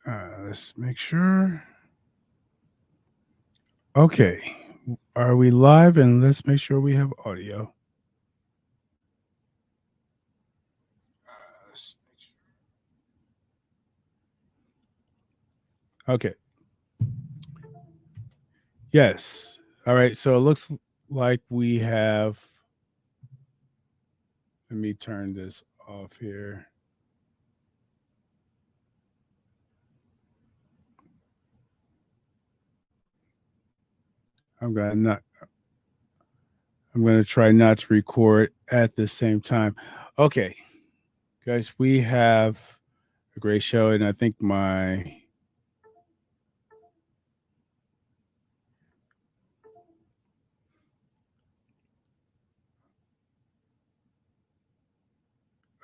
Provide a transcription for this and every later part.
Let's make sure. Okay. Are we live? And let's make sure we have audio. Let's make sure. Okay. Yes. All right. So it looks like we have. Let me turn this off here. I'm gonna not. I'm gonna try not to record at the same time. Okay, guys, we have a great show, and I think my.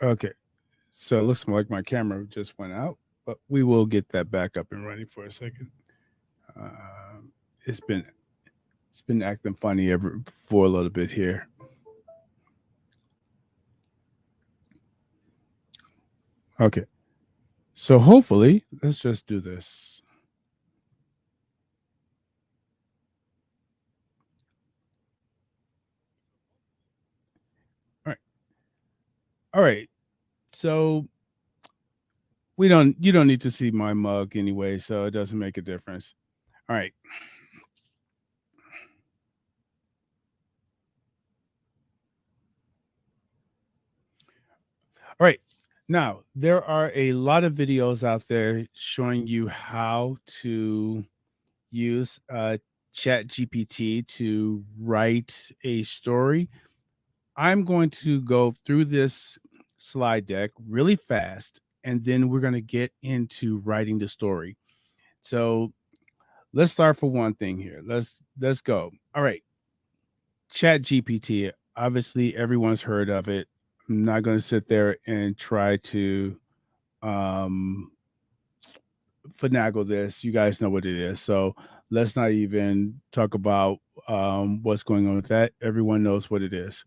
Okay, so it looks like my camera just went out, but we will get that back up and running for a second. Um, it's been acting funny for a little bit here. Okay, so hopefully, let's just do this. All right, all right. So we don't. You don't need to see my mug anyway, so it doesn't make a difference. All right. All right. Now, there are a lot of videos out there showing you how to use Chat GPT to write a story. I'm going to go through this slide deck really fast, and then we're going to get into writing the story. So let's start for one thing here. Let's go. All right. Chat GPT. Obviously, everyone's heard of it. I'm not going to sit there and try to um finagle this. You guys know what it is. So let's not even talk about what's going on with that. Everyone knows what it is.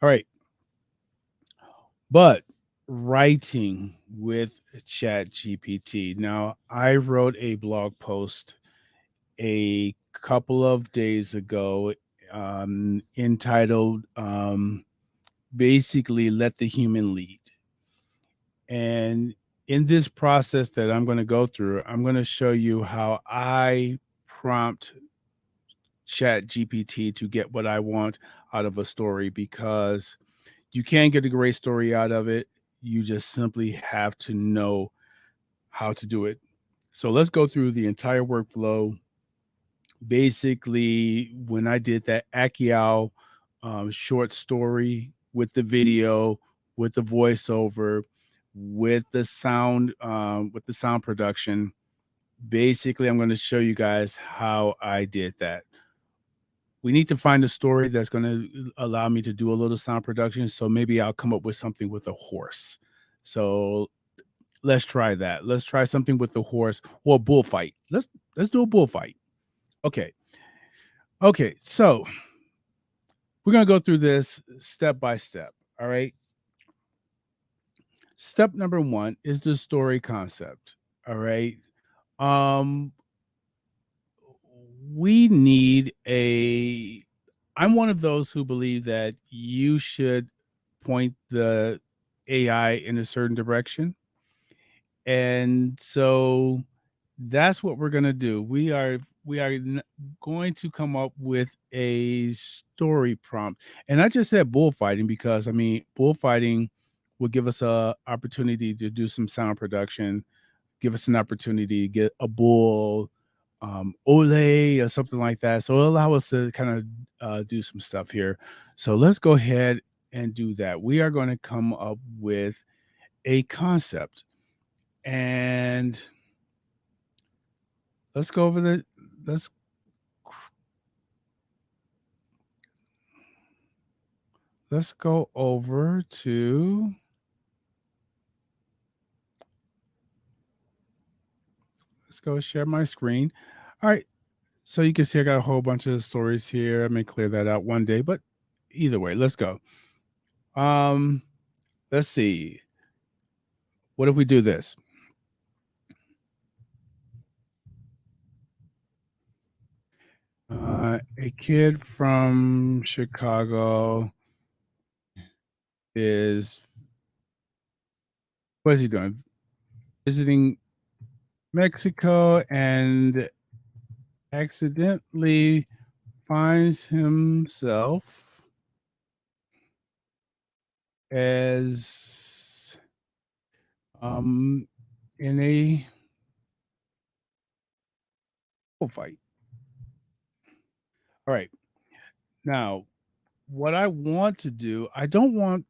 All right. But writing with Chat GPT. Now, I wrote a blog post a couple of days ago entitled basically Let the Human Lead. And in this process that I'm going to go through, I'm going to show you how I prompt Chat GPT to get what I want out of a story because you can get a great story out of it. You just simply have to know how to do it. So let's go through the entire workflow. Basically, when I did that Akiao short story with the video, with the voiceover, with the sound production, basically, I'm going to show you guys how I did that. We need to find a story that's going to allow me to do a little sound production. So maybe I'll come up with something with a horse. So let's try that. Let's try something with the horse or a bullfight. Let's do a bullfight. Okay. Okay. So we're gonna go through this step by step. All right. Step number one is the story concept. All right. Um, we need a. I'm one of those who believe that you should point the AI in a certain direction. And so that's what we're going to do. We are going to come up with a story prompt. And I just said bullfighting because I mean bullfighting will give us a opportunity to do some sound production, give us an opportunity to get a bull ole or something like that. So it'll allow us to kind of do some stuff here. So let's go ahead and do that. We are going to come up with a concept and let's go over the let's let's go over to let's go share my screen. All right. So you can see I got a whole bunch of stories here. I may clear that out one day, but either way, let's go. Um, let's see. What if we do this? A kid from Chicago is what is he doing? Visiting Mexico and accidentally finds himself as um in a fight. All right. Now, what I want to do, I don't want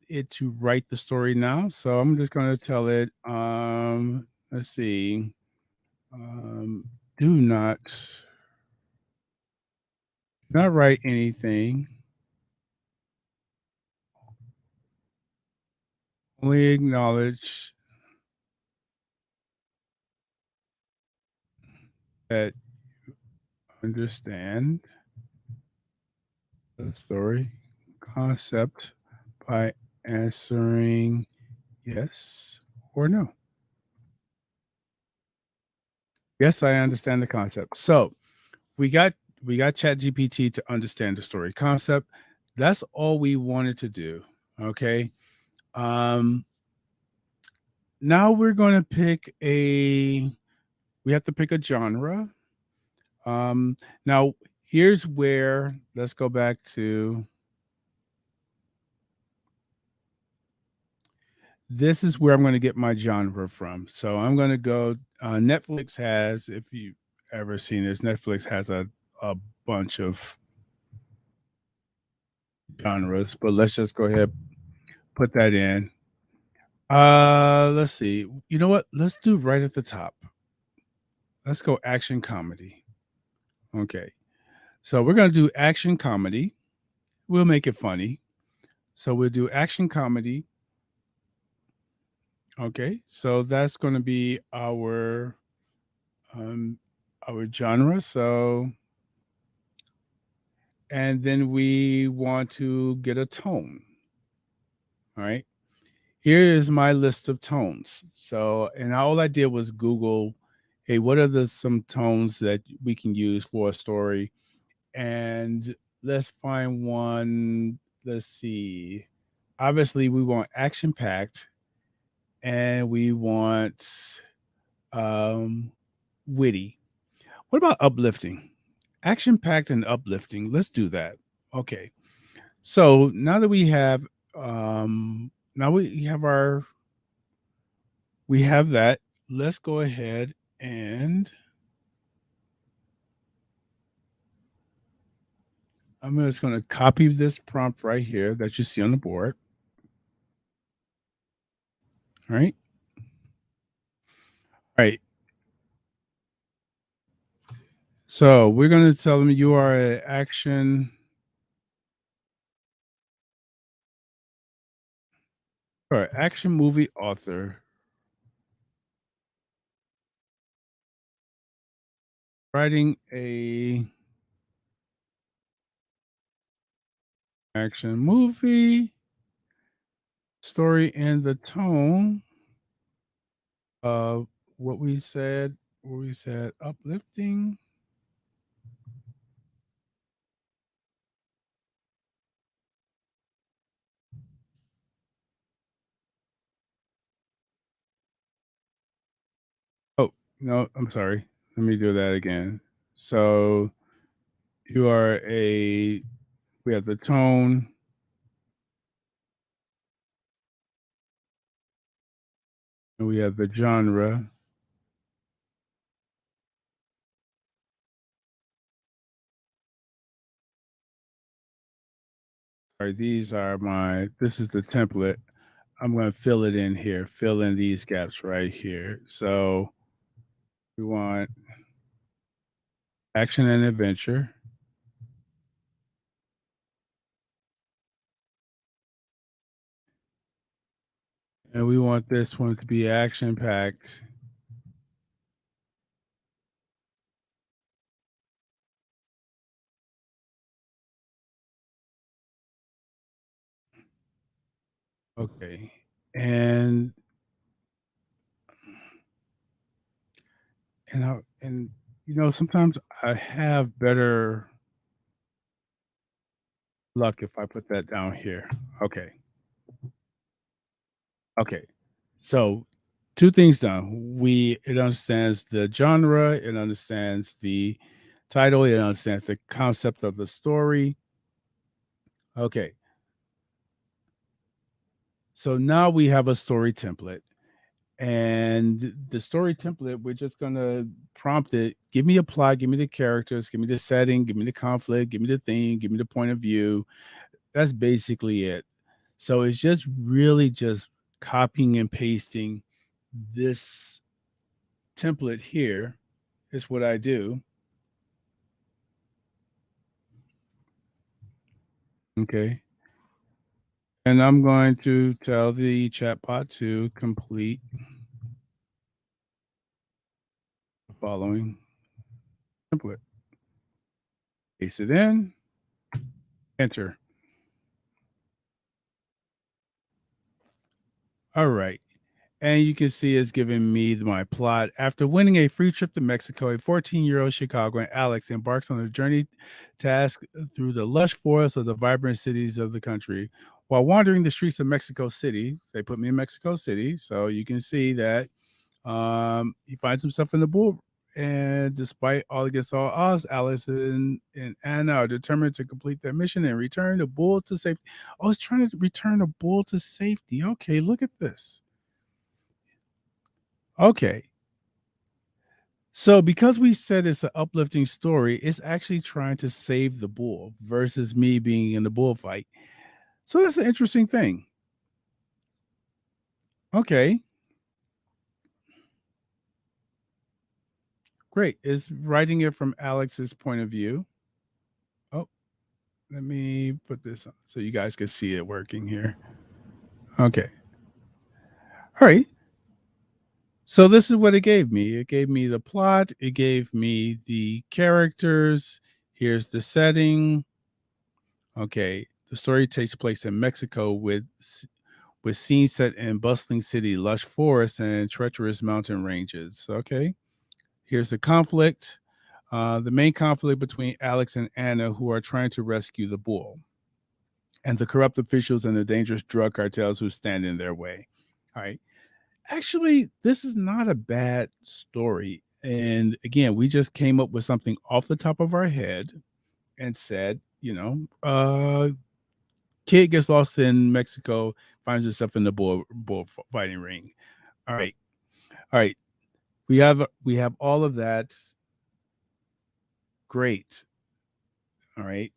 it to write the story now, so I'm just going to tell it let's see. Do not write anything. Only acknowledge that understand the story concept by answering yes or no. Yes, I understand the concept. So we got we got ChatGPT to understand the story concept. That's all we wanted to do. Okay. Um Now we're gonna pick a we have to pick a genre. Now here's where let's go back to this is where I'm going to get my genre from. So I'm going to go. Netflix has, if you ever seen this, Netflix has a bunch of genres, but let's just go ahead put that in. Let's see. You know what? Let's do right at the top. Let's go action comedy. Okay. So we're going to do action comedy. We'll make it funny. So we'll do action comedy. Okay. So that's going to be um our genre. So and then we want to get a tone. All right. Here is my list of tones. So, and all I did was Google, hey, what are the some tones that we can use for a story? And let's find one. Let's see. Obviously, we want action packed and we want um witty. What about uplifting? Action packed and uplifting. Let's do that. Okay. So now that we have now we have our we have that, let's go ahead and I'm just going to copy this prompt right here that you see on the board. All right. All right. So we're going to tell them you are an action movie author writing a action movie story in the tone of what we said uplifting. Oh, no, I'm sorry. Let me do that again. So you are a we have the tone and we have the genre. All right, these are my this is the template. I'm going to fill it in here, fill in these gaps right here. So we want action and adventure. And we want this one to be action packed. Okay. And and Sometimes I have better luck if I put that down here. Okay. Okay. So 2 things done. It understands the genre, it understands the title, it understands the concept of the story. Okay. So now we have a story template. And the story template, we're just gonna prompt it, give me a plot, give me the characters, give me the setting, give me the conflict, give me the theme, give me the point of view. That's basically it. So it's just really just copying and pasting this template here is what I do. Okay. And I'm going to tell the chatbot to complete the following template. Paste it in, enter. All right. And you can see it's giving me my plot. After winning a free trip to Mexico, a 14-year-old Chicagoan, Alex, embarks on a journey task through the lush forests of the vibrant cities of the country. While wandering the streets of Mexico City, they put me in Mexico City, so you can see that he finds himself in the bull. And despite all against all odds, Alice and Anna are determined to complete their mission and return the bull to safety. Oh, it's trying to return the bull to safety. Okay, look at this. Okay. So because we said it's an uplifting story, it's actually trying to save the bull versus me being in the bullfight. So that's an interesting thing. Okay, great. It's writing it from Alex's point of view. Oh, let me put this on so you guys can see it working here. Okay. All right. So this is what it gave me. It gave me the plot, it gave me the characters. Here's the setting. Okay. The story takes place in Mexico with scenes set in bustling city, lush forests, and treacherous mountain ranges. Okay, here's the conflict. The main conflict between Alex and Anna, who are trying to rescue the bull, and the corrupt officials and the dangerous drug cartels who stand in their way. All right. Actually, this is not a bad story. And again, we just came up with something off the top of our head and said, kid gets lost in Mexico, finds herself in the bull fighting ring. All right. All right. We have all of that. Great. All right.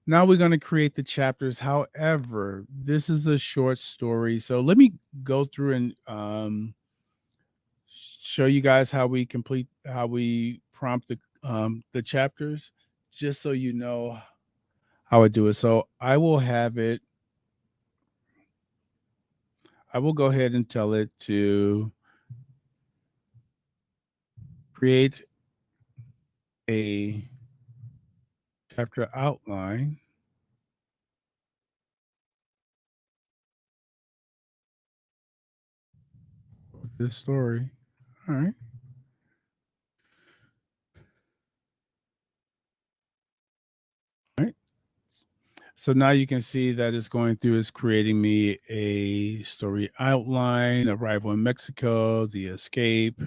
Now we're going to create the chapters. However, this is a short story. So let me go through and show you guys how we prompt the chapters, just so you know how I do it. So I will go ahead and tell it to create a chapter outline of this story. All right. All right. So now you can see that it's going through, it's creating me a story outline, arrival in Mexico, the escape.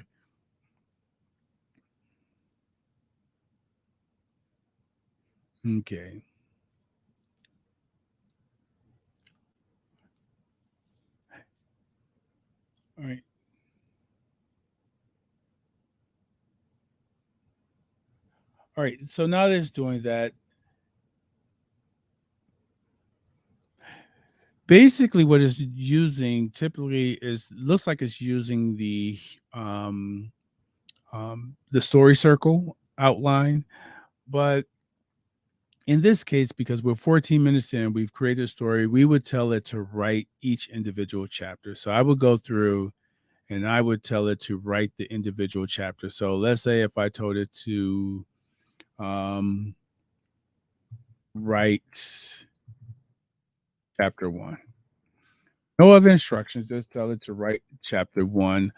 Okay. All right. All right. So now that it's doing that, basically what it's using typically is looks like it's using um the story circle outline, but in this case, because we're 14 minutes in, we've created a story, we would tell it to write each individual chapter. So I would go through and I would tell it to write the individual chapter. So let's say if I told it to um, write chapter one, no other instructions, just tell it to write chapter one.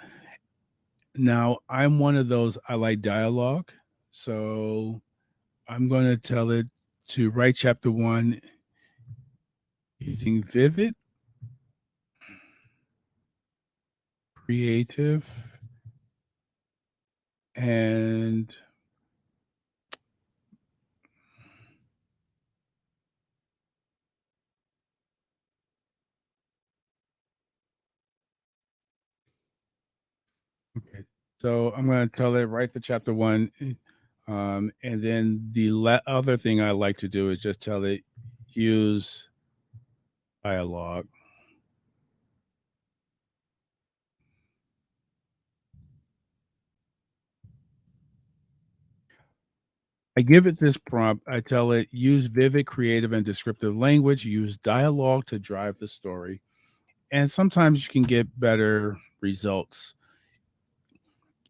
Now, I'm one of those, I like dialogue. So I'm going to tell it to write chapter one using vivid, creative, and okay. So I'm going to tell it write the chapter one. And then the other thing I like to do is just tell it use dialogue. I give it this prompt. I tell it use vivid, creative, and descriptive language, use dialogue to drive the story. And sometimes you can get better results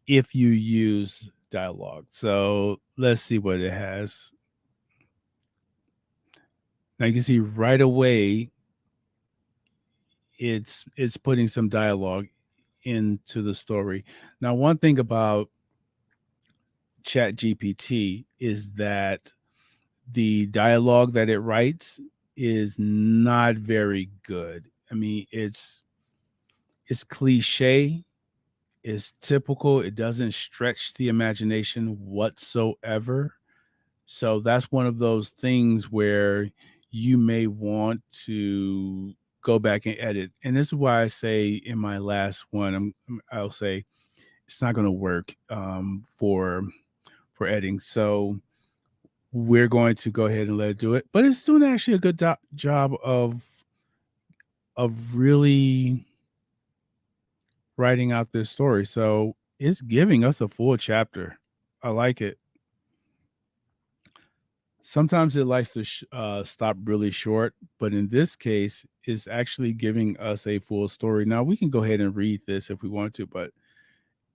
if you use dialogue. So let's see what it has. Now you can see right away it's putting some dialogue into the story. Now, one thing about Chat GPT is that the dialogue that it writes is not very good. I mean, it's cliche, it's typical, it doesn't stretch the imagination whatsoever. So that's one of those things where you may want to go back and edit. And this is why I say in my last one, I'll say it's not going to work for editing. So we're going to go ahead and let it do it. But it's doing actually a good job of really writing out this story. So it's giving us a full chapter. I like it. Sometimes it likes to stop really short, but in this case, it's actually giving us a full story. Now we can go ahead and read this if we want to, but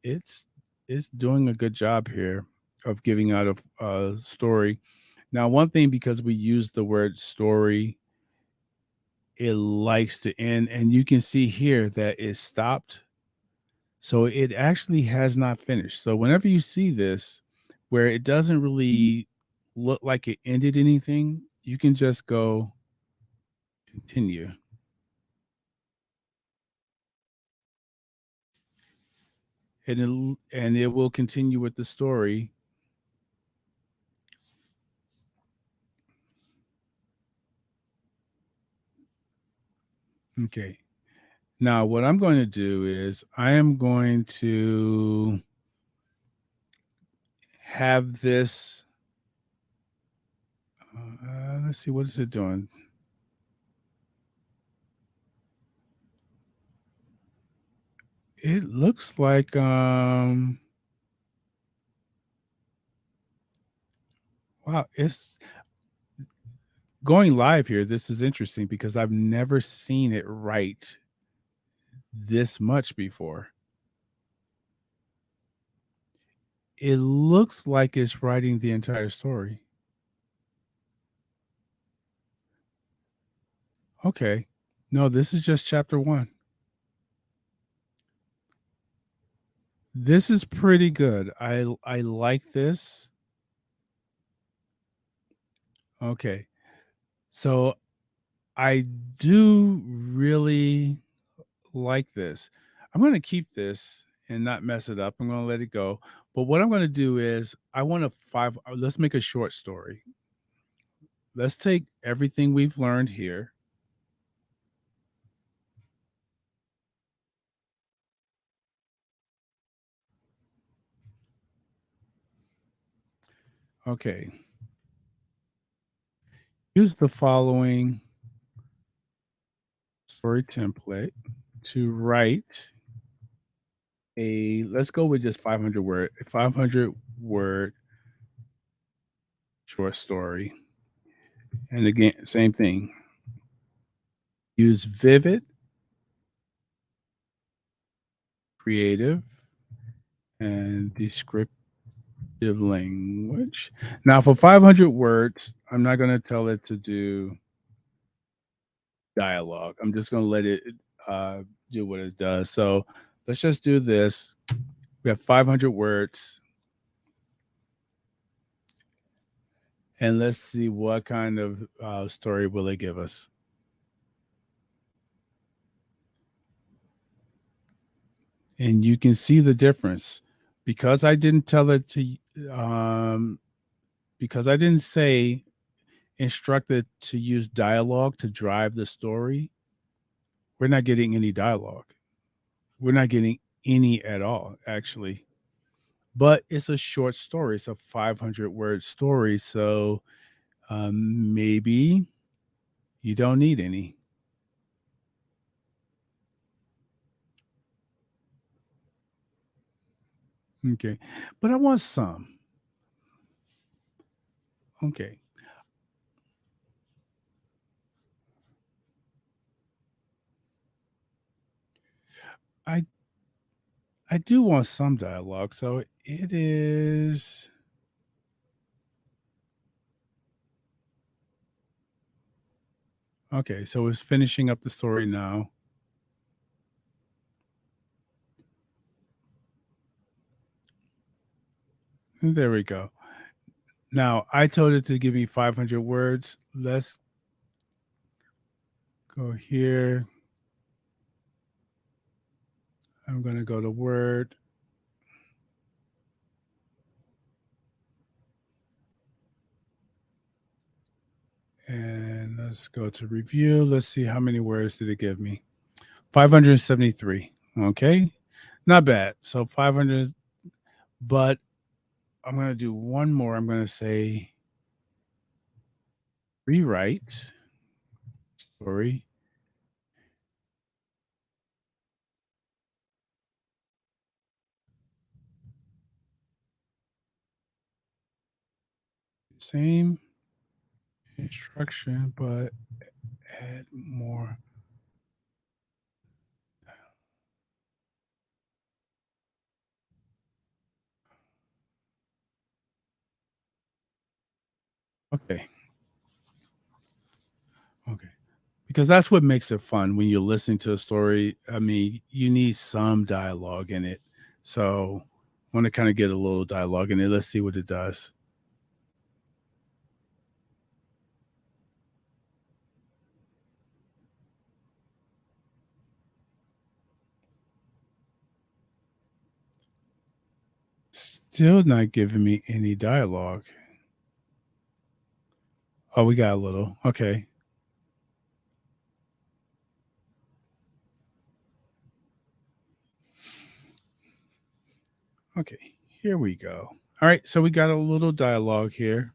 it's it's doing a good job here of giving out a story. Now, one thing because we use the word story, it likes to end, and you can see here that it stopped. So it actually has not finished. So whenever you see this, where it doesn't really look like it ended anything, you can just go continue, and it will continue with the story. Okay. Now, what I'm going to do is I am going to have this. Let's see, what is it doing? It looks like wow, it's going live here. This is interesting because I've never seen it write this much before. It looks like it's writing the entire story. Okay. No, this is just chapter 1. This is pretty good. I like this. Okay. So I do really like this. I'm going to keep this and not mess it up. I'm going to let it go. But what I'm going to do is I want to let's make a short story. Let's take everything we've learned here. Okay. Use the following story template to write let's go with just 500 word short story. And again, same thing. Use vivid, creative, and descriptive language. Now, for 500 words, I'm not going to tell it to do dialogue. I'm just going to let it uh, do what it does. So let's just do this. We have 500 words, and let's see what kind of story will it give us. And you can see the difference because I didn't tell it to because I didn't say instructed to use dialogue to drive the story. We're not getting any dialogue. We're not getting any at all, actually. But it's a short story. It's a 500 word story. So maybe you don't need any. Okay. But I want some. Okay. I I do want some dialogue. So it is okay. So it's finishing up the story now. There we go. Now I told it to give me 500 words. Let's go here. I'm going to go to Word and let's go to review. Let's see how many words did it give me. 573. Okay. Not bad. So 500, but I'm going to do one more. I'm going to say rewrite story. Same instruction, but add more. Okay. Okay. Because that's what makes it fun when you're listening to a story. I mean, you need some dialogue in it. So I want to kind of get a little dialogue in it. Let's see what it does. Still not giving me any dialogue. Oh, we got a little. Okay. Okay. Here we go. All right. So we got a little dialogue here.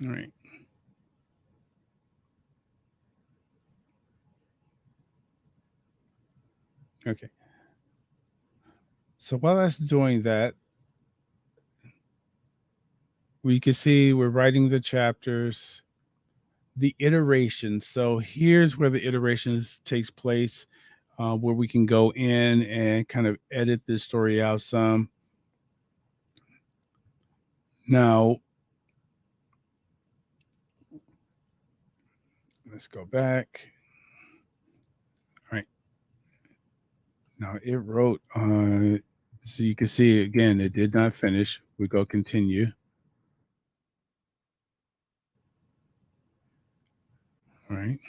All right. Okay. So while that's doing that, we can see we're writing the chapters, the iterations. So here's where the iterations takes place, where we can go in and kind of edit this story out some. Now, let's go back. All right. Now it wrote, so you can see again, it did not finish. We go continue. All right.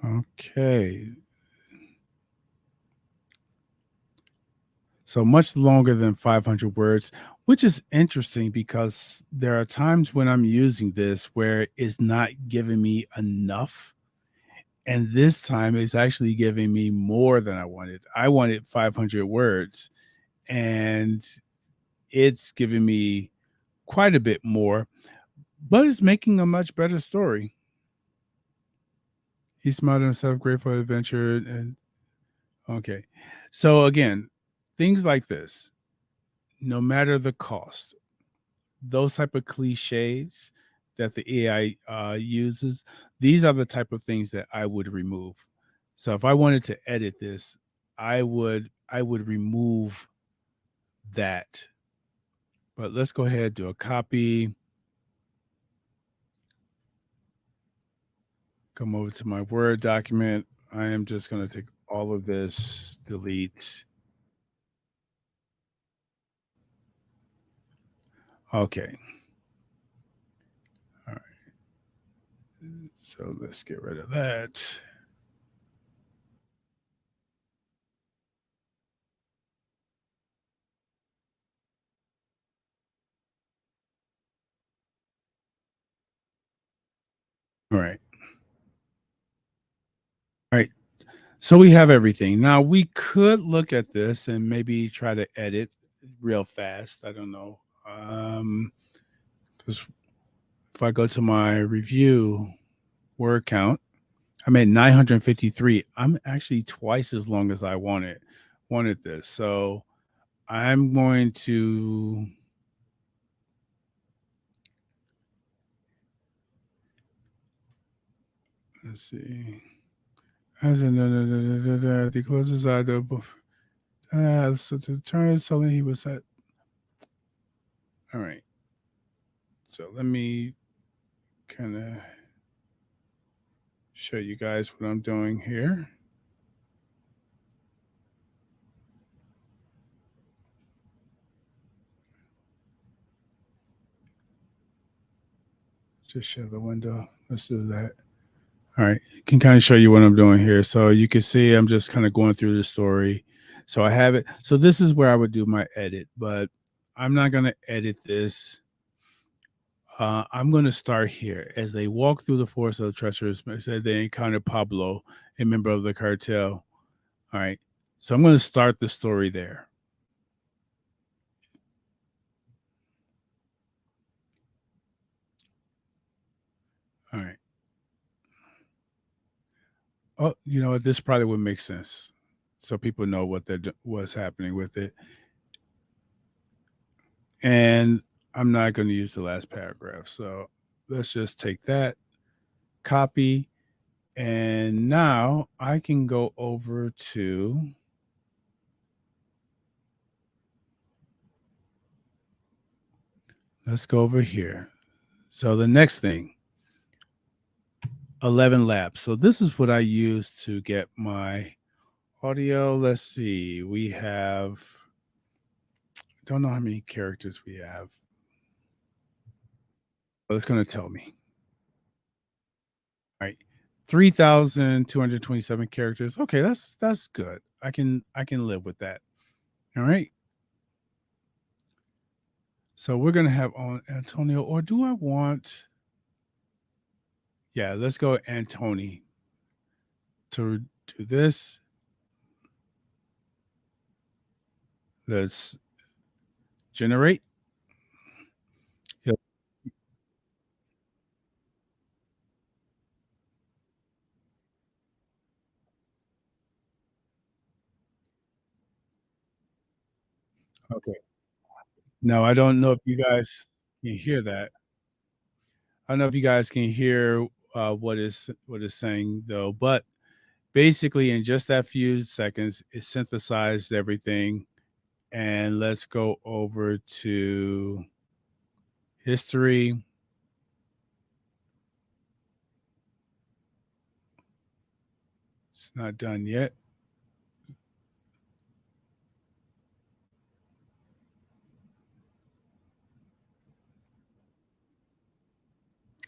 Okay. So much longer than 500 words, which is interesting because there are times when I'm using this where it's not giving me enough. And this time it's actually giving me more than I wanted. I wanted 500 words and it's giving me quite a bit more, but it's making a much better story. He smiled at himself, grateful adventure. And okay. So again, things like this, no matter the cost, those type of cliches that the AI uses, these are the type of things that I would remove. So if I wanted to edit this, I would remove that But let's go ahead, do a copy. Come over to my Word document. I am just going to take all of this, delete. Okay. All right. So let's get rid of that. All right. All right. So we have everything. Now we could look at this and maybe try to edit real fast. I don't know. Because if I go to my review word count, I'm at 953. I'm actually twice as long as I wanted this. So I'm going to let's see. As in the closest side of so to turn something he was at. All right. So let me kind of show you guys what I'm doing here. Just share the window. Let's do that. All right. Can kind of show you what I'm doing here. So you can see I'm just kind of going through the story. So I have it. So this is where I would do my edit, but I'm not going to edit this. I'm going to start here. As they walk through the forest of the treacherous, said they encountered Pablo, a member of the cartel. All right. So I'm going to start the story there. All right. Oh, you know what? This probably would make sense, so people know what's happening with it. And I'm not going to use the last paragraph. So let's just take that, copy, and now I can go over to let's go over here. So the next thing, 11 Labs. So this is what I use to get my audio. Let's see. We have don't know how many characters we have. But it's going to tell me. All right. 3,227 characters. Okay, that's good. I can live with that. All right. So we're gonna have on Antonio, or do I want? Yeah, let's go Antony to do this. Let's generate. Yep. Okay. No, I don't know if you guys can hear that. I don't know if you guys can hear what is saying though, but basically in just that few seconds, it synthesized everything. And let's go over to history. It's not done yet.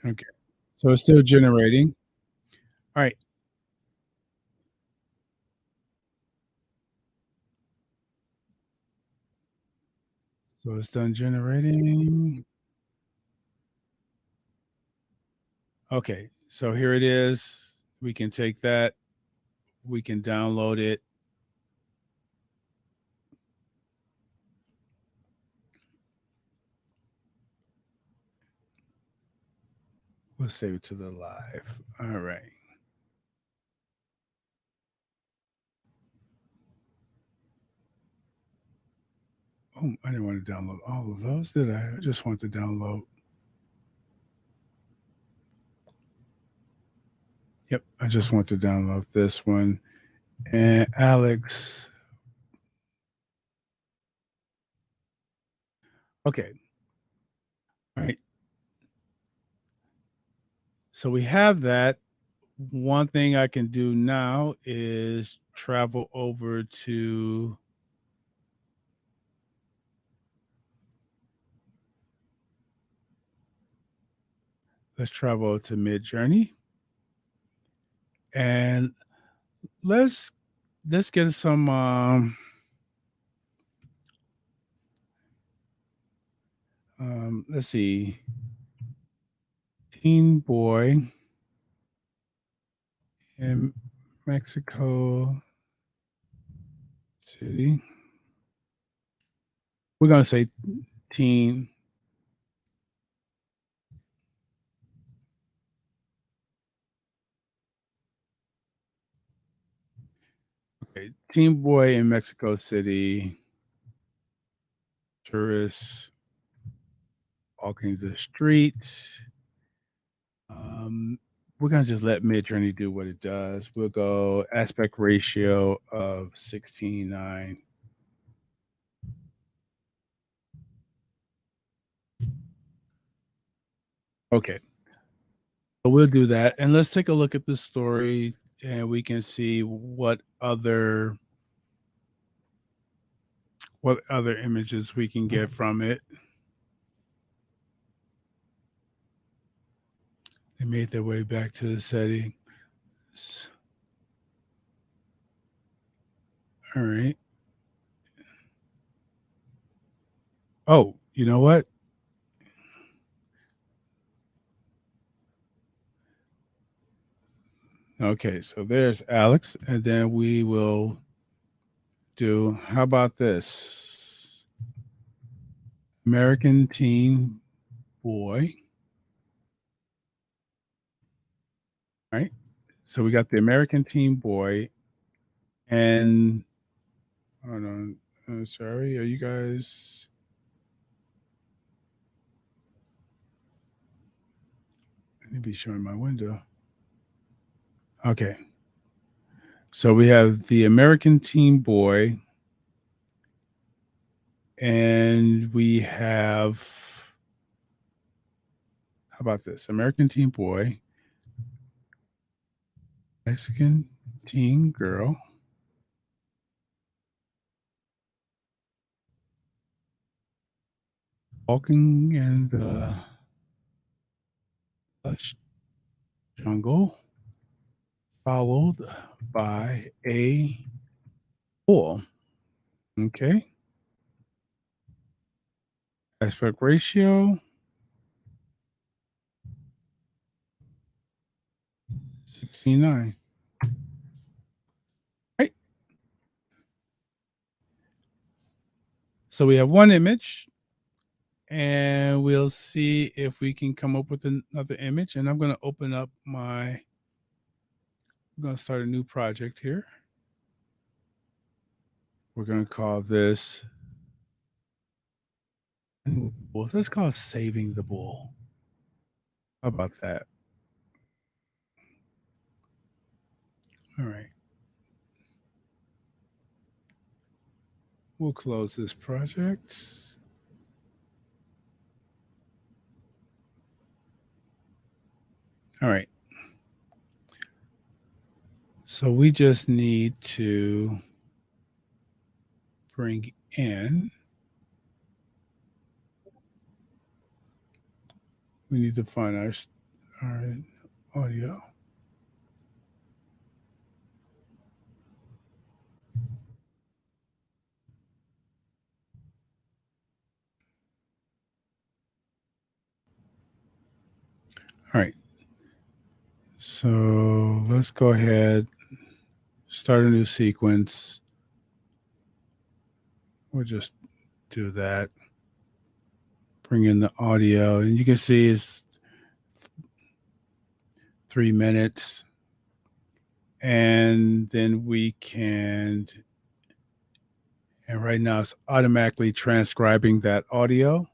Okay. So it's still generating. All right. So it's done generating. Okay. So here it is. We can take that. We can download it. We'll save it to the live. All right. Oh, I didn't want to download all of those, did I? I just want to download. Yep. I just want to download this one. And Alex. Okay. All right. So we have that. One thing I can do now is travel over to let's travel to Midjourney and let's let's get some let's see, teen boy in Mexico City. We're gonna say teen. Okay, teen boy in Mexico City. Tourists walking the streets. Um, we're gonna just let Midjourney do what it does. We'll go aspect ratio of 16:9. Okay, so we'll do that, and let's take a look at the story, and we can see what other images we can get from it. They made their way back to the setting. All right. Oh, you know what? Okay, so there's Alex, and then we will do. How about this? American teen boy. Right. So we got the American teen boy, and hold on. Sorry, are you guys? I need to be showing my window. Okay. So we have the American teen boy, and we have. How about this? American teen boy, Mexican teen girl, walking in the lush jungle, followed by a bull. Okay. Aspect ratio 69. Right. So we have one image, and we'll see if we can come up with another image. And I'm going to open up I'm going to start a new project here. We're going to call this, well, let's call it Saving the Bull. How about that? All right. We'll close this project. All right. So we just need to bring in, we need to find our audio. All right. So let's go ahead, start a new sequence. We'll just do that. Bring in the audio, and you can see it's 3 minutes. And then and right now it's automatically transcribing that audio.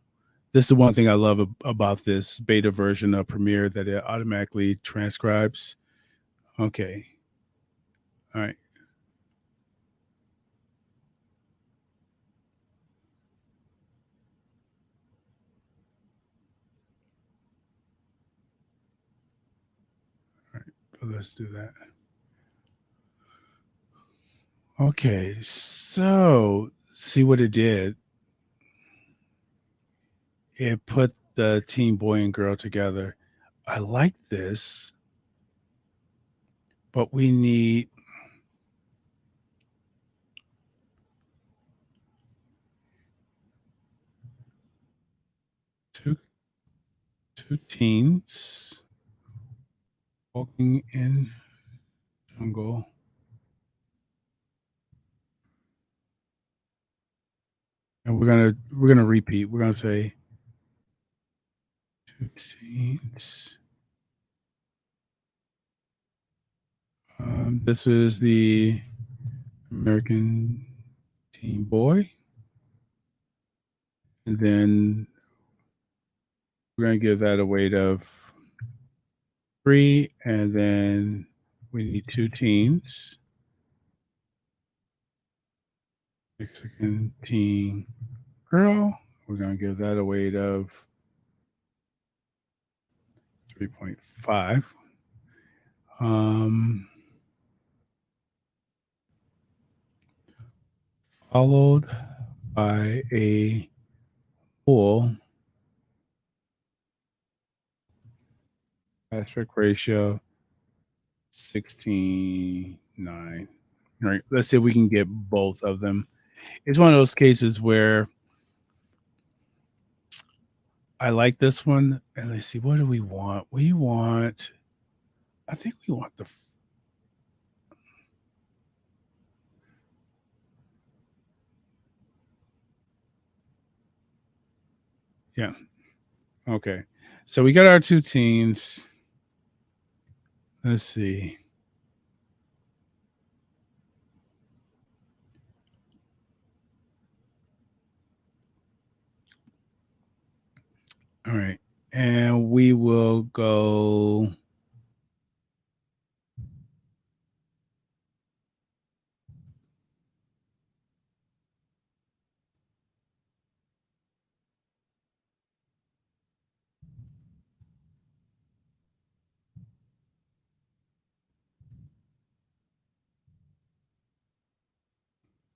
This is the one thing I love about this beta version of Premiere, that it automatically transcribes. Okay. All right. So let's do that. Okay, so see what it did. It put the teen boy and girl together. I like this, but we need two teens walking in jungle. And we're gonna repeat. We're gonna say two teens. This is the American teen boy, and then we're gonna give that a weight of 3, and then we need two teens. Mexican teen girl. We're gonna give that a weight of 3.5. Um, Followed by a bull. Aspect ratio 16:9. All right, let's see if we can get both of them. It's one of those cases where I like this one, and let's see, what do we want? We want, I think we want the, yeah, okay. So we got our two teens. Let's see. All right, and we will go.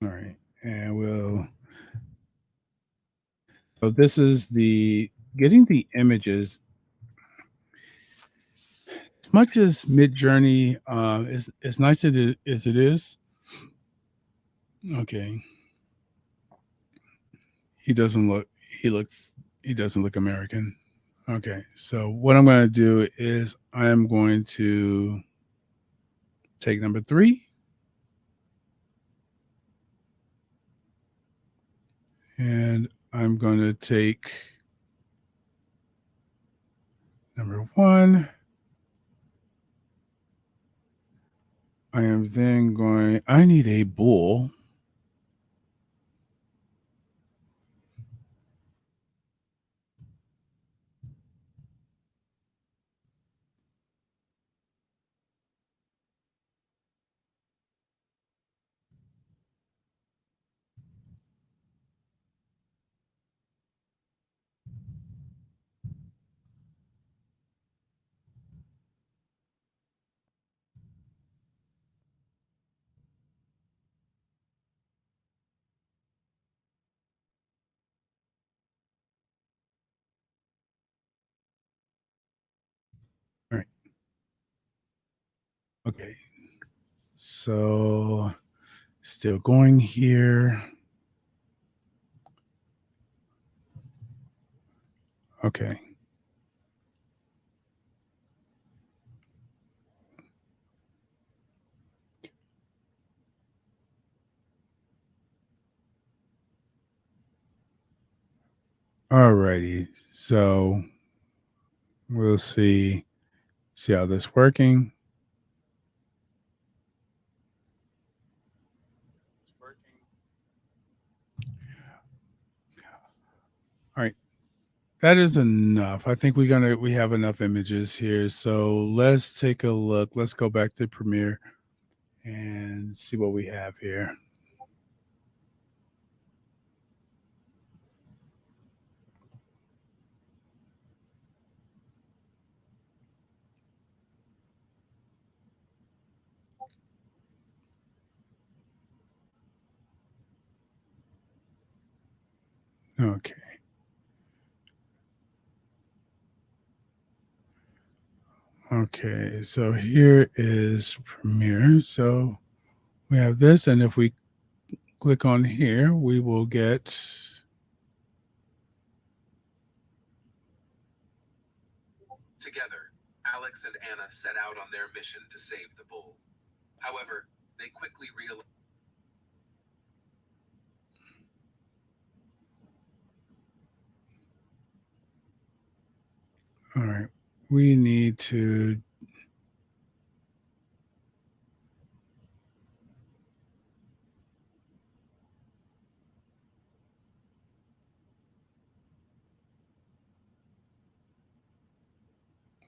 All right, and we'll. So this is the getting the images. As much as Mid Journey is as nice as it is. Okay, he doesn't look. He looks. He doesn't look American. Okay, so what I'm going to do is I am going to take number 3, and I'm going to take number 1. I am then going. I need a bull. All right. Okay. So still going here. Okay. All righty. So we'll see how this working. All right. That is enough. I think we have enough images here. So let's take a look. Let's go back to Premiere and see what we have here. Okay. Okay, so here is Premiere. So we have this, and if we click on here, we will get Together, Alex and Anna set out on their mission to save the bull. However, they quickly realized. all right. We need to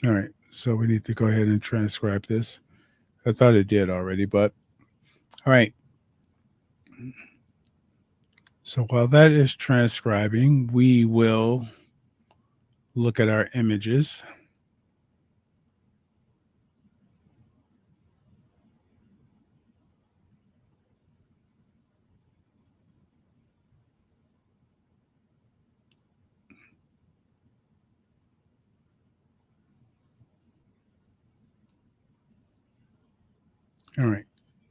all right. So we need to go ahead and transcribe this. I thought it did already, but all right. So while that is transcribing, we will look at our images. All right.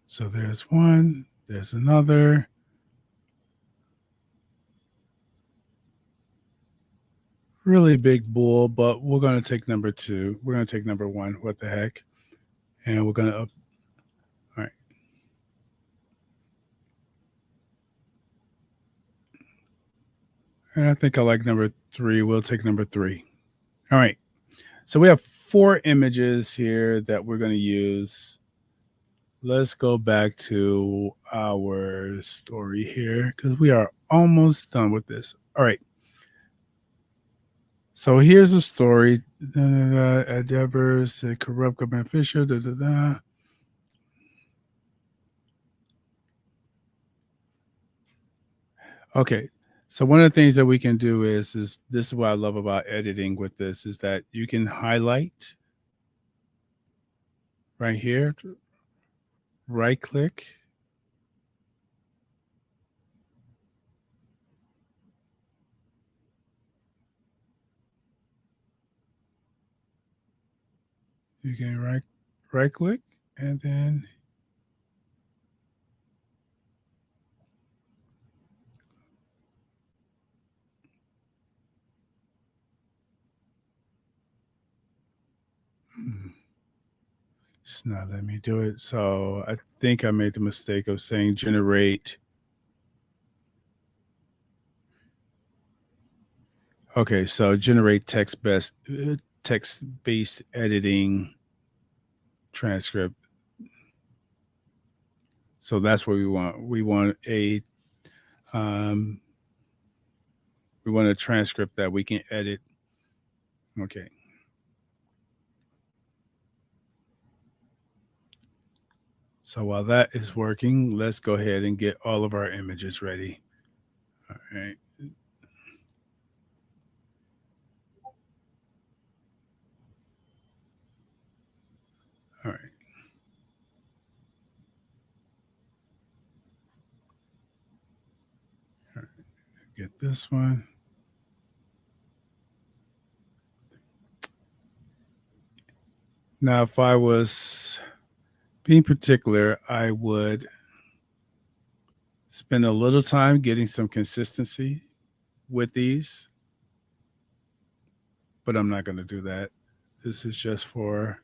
So there's one, there's another. Really big bull, but we're going to take number two. We're going to take number one. What the heck? And we're going to up. All right. And I think I like number three. We'll take number three. All right. So we have 4 images here that we're going to use. Let's go back to our story here because we are almost done with this. All right. So here's a story. Endeavors, a corrupt government official. Okay. So one of the things that we can do is this is what I love about editing with this is that you can highlight right here, right click. You can right click and then it's not letting me do it. So I think I made the mistake of saying generate. Okay, so generate text based editing transcript. So that's what we want. Um, we want a transcript that we can edit. Okay. So while that is working, let's go ahead and get all of our images ready. All right. All right. All right. Get this one. Now, if I was being particular, I would spend a little time getting some consistency with these, but I'm not going to do that. This is just for.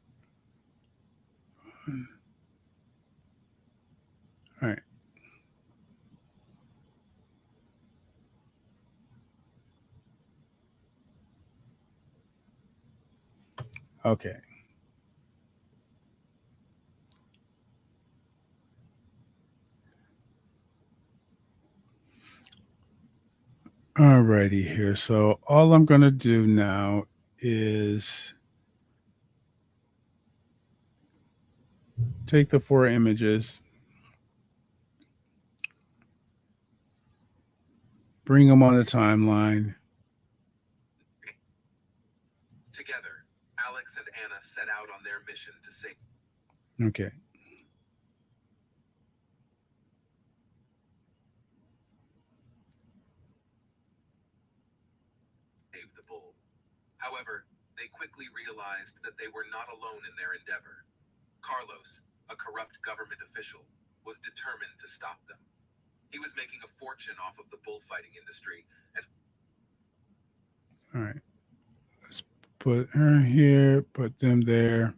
All right. Okay. All righty here. So all I'm going to do now is take the 4 images, bring them on the timeline. Together, Alex and Anna set out on their mission to save. Okay. However, they quickly realized that they were not alone in their endeavor. Carlos, a corrupt government official, was determined to stop them. He was making a fortune off of the bullfighting industry and All right. Let's put her here, put them there.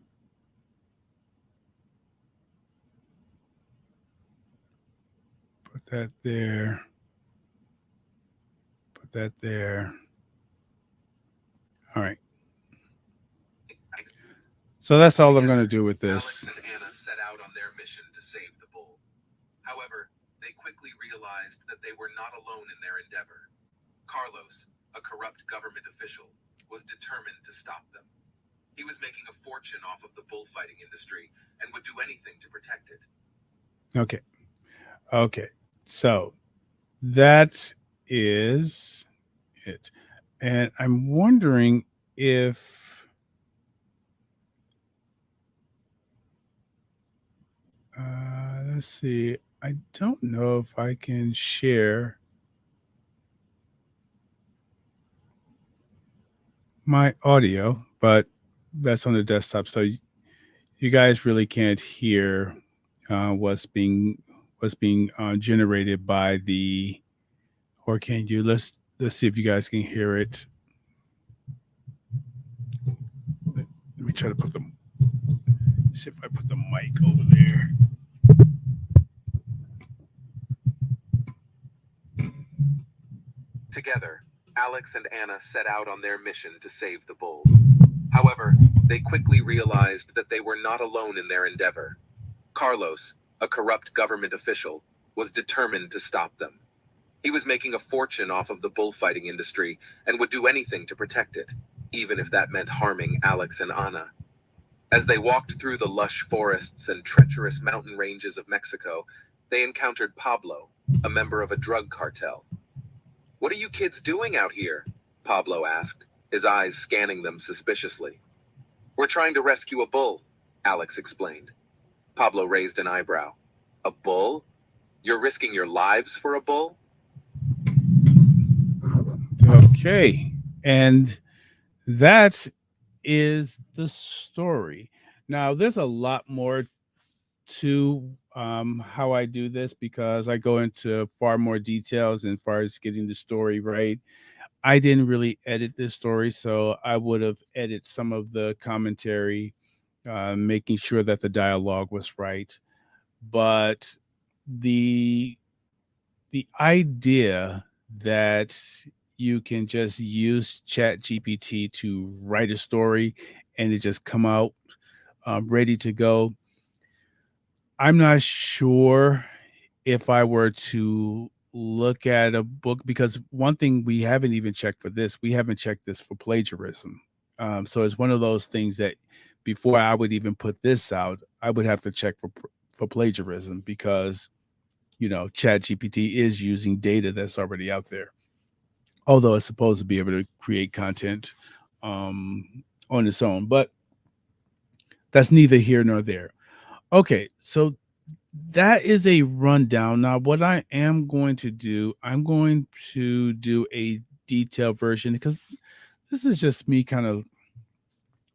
Put that there. Put that there. All right. So that's all I'm going to do with Alex this. and Anna set out on their mission to save the bull. However, they quickly realized that they were not alone in their endeavor. Carlos, a corrupt government official, was determined to stop them. He was making a fortune off of the bullfighting industry and would do anything to protect it. Okay. Okay. So that is it. And I'm wondering if let's see. I don't know if I can share my audio, but that's on the desktop. So you guys really can't hear what's being generated by the, or can you? Let's see if you guys can hear it. Let me try to put the, see if I put the mic over there. Together, Alex and Anna set out on their mission to save the bull. However, they quickly realized that they were not alone in their endeavor. Carlos, a corrupt government official, was determined to stop them. He was making a fortune off of the bullfighting industry and would do anything to protect it, even if that meant harming Alex and Anna. As they walked through the lush forests and treacherous mountain ranges of Mexico, they encountered Pablo, a member of a drug cartel. "What are you kids doing out here?" Pablo asked, his eyes scanning them suspiciously. "We're trying to rescue a bull," Alex explained. Pablo raised an eyebrow. "A bull? You're risking your lives for a bull?" Okay. And that is the story. Now, there's a lot more to how I do this because I go into far more details as far as getting the story right. I didn't really edit this story, so I would have edited some of the commentary, making sure that the dialogue was right. But the the idea that you can just use Chat GPT to write a story and it just come out ready to go. I'm not sure if I were to look at a book, because one thing we haven't even checked for this, we haven't checked this for plagiarism. So it's one of those things that before I would even put this out, I would have to check for plagiarism because Chat GPT is using data that's already out there. Although it's supposed to be able to create content on its own, but that's neither here nor there. Okay, so that is a rundown. Now, what I am going to do, I'm going to do a detailed version because this is just me kind of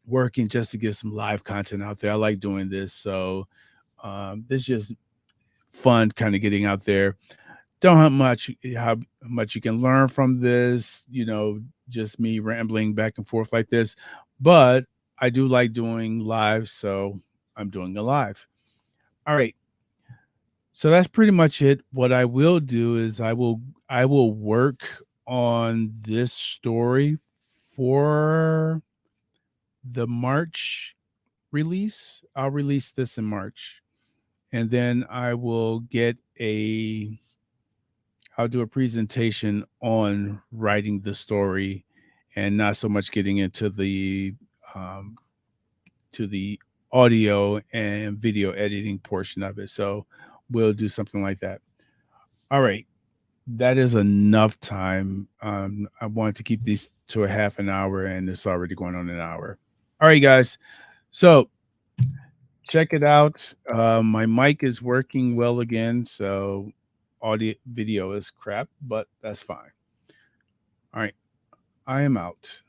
working just to get some live content out there. I like doing this. So this is just fun kind of getting out there. Don't have much how much you can learn from this, just me rambling back and forth like this. But I do like doing live, so I'm doing a live. All right. So that's pretty much it. What I will do is I will work on this story for the March release. I'll release this in March. And then I'll do a presentation on writing the story and not so much getting into um the audio and video editing portion of it. So we'll do something like that. All right. That is enough time. I wanted to keep these to a half an hour, and it's already going on an hour. All right, guys. So check it out. My mic is working well again, so audio video is crap, but that's fine. All right, I am out.